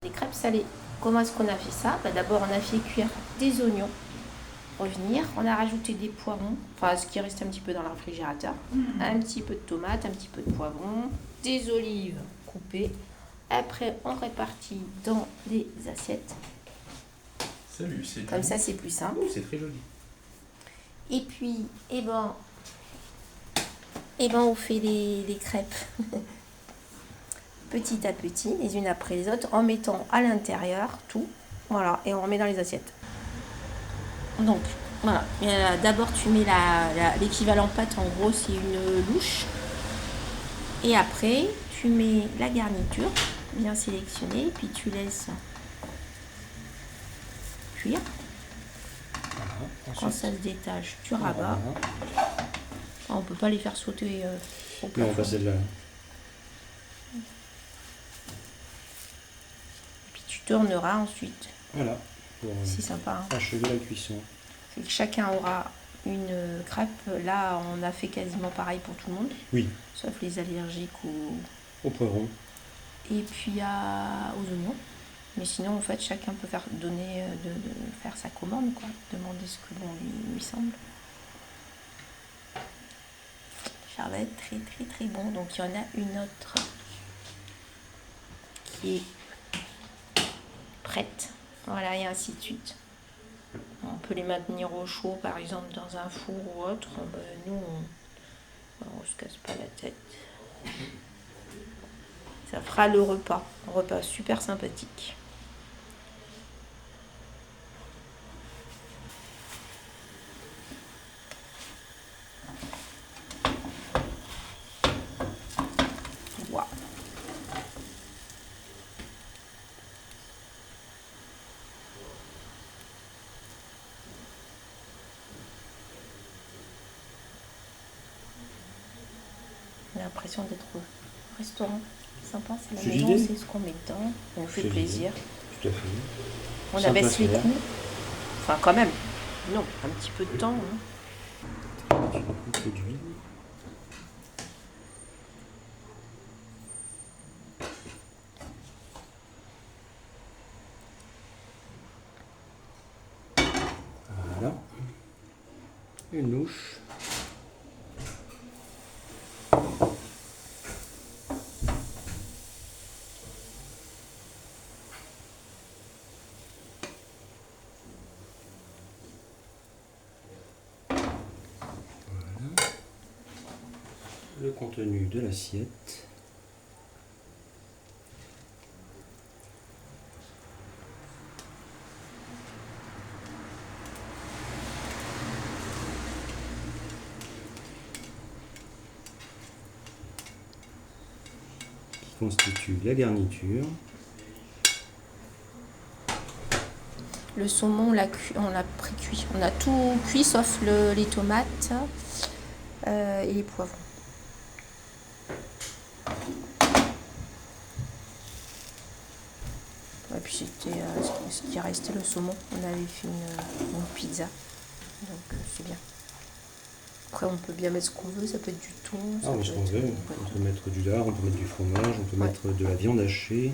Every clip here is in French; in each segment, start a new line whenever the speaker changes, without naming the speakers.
Des crêpes salées. Comment est-ce qu'on a fait ça? D'abord, on a fait cuire des oignons. Revenir, on a rajouté des poivrons, enfin ce qui reste un petit peu dans le réfrigérateur, un petit peu de tomates, un petit peu de poivrons, des olives coupées. Après, on répartit dans des assiettes.
Salut, c'est
comme ça, c'est plus simple.
C'est très joli.
Et puis, on fait les crêpes petit à petit, les unes après les autres, en mettant à l'intérieur tout. Voilà, et on remet dans les assiettes. Donc, voilà. D'abord, tu mets l'équivalent pâte, en gros, c'est une louche. Et après, tu mets la garniture, bien sélectionnée, puis tu laisses cuire.
Voilà,
Quand ça se détache, tu rabats. On ne peut pas les faire sauter au plafond.
Non, pas celle-là.
Puis tu tourneras ensuite.
Voilà, pour
C'est sympa.
achever la cuisson.
C'est que chacun aura une crêpe. Là, on a fait quasiment pareil pour tout le monde.
Oui.
Sauf les allergiques
au poivron.
Et puis aux oignons. Mais sinon, en fait, chacun peut faire sa commande, quoi. Demander ce que bon lui semble. Ça va être très très très bon. Donc il y en a une autre qui est prête. Voilà, et ainsi de suite. On peut les maintenir au chaud, par exemple, dans un four ou autre. Nous, on se casse pas la tête. Ça fera le repas. Un repas super sympathique. Wow. J'ai l'impression d'être au restaurant. C'est sympa, c'est la maison, c'est ce qu'on met dedans. On nous fait plaisir.
Tout à fait.
On abaisse les coûts. Enfin, quand même. Non, un petit peu de temps.
Un petit peu d'huile. Voilà. Une louche. Le contenu de l'assiette. Qui constitue la garniture.
Le saumon, on l'a pré-cuit. On a tout cuit sauf les tomates et les poivrons. Et puis c'était ce qui restait, le saumon. On avait fait une pizza. Donc c'est bien. Après on peut bien mettre ce qu'on veut, ça peut être du thon.
Ah, mais ce qu'on veut. On peut mettre du lard, on peut mettre du fromage, on peut mettre de la viande hachée.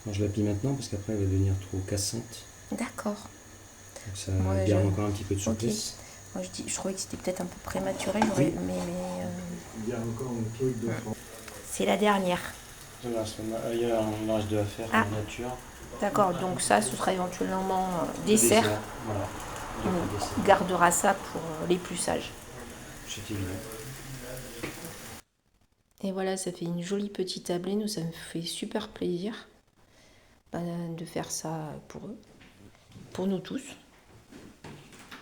Moi, je la plie maintenant parce qu'après elle va devenir trop cassante.
D'accord.
Donc ça garde encore un petit peu de souplesse.
Okay. Moi, je trouvais que c'était peut-être un peu prématuré,
oui.
mais
il y a encore un truc de...
C'est la dernière.
Il y a un reste de à faire en nature.
D'accord, donc ça, ce sera éventuellement dessert.
Voilà.
On gardera ça pour les plus sages.
C'est évident.
Et voilà, ça fait une jolie petite tablée. Nous, ça me fait super plaisir de faire ça pour eux, pour nous tous.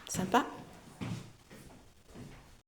Sympa.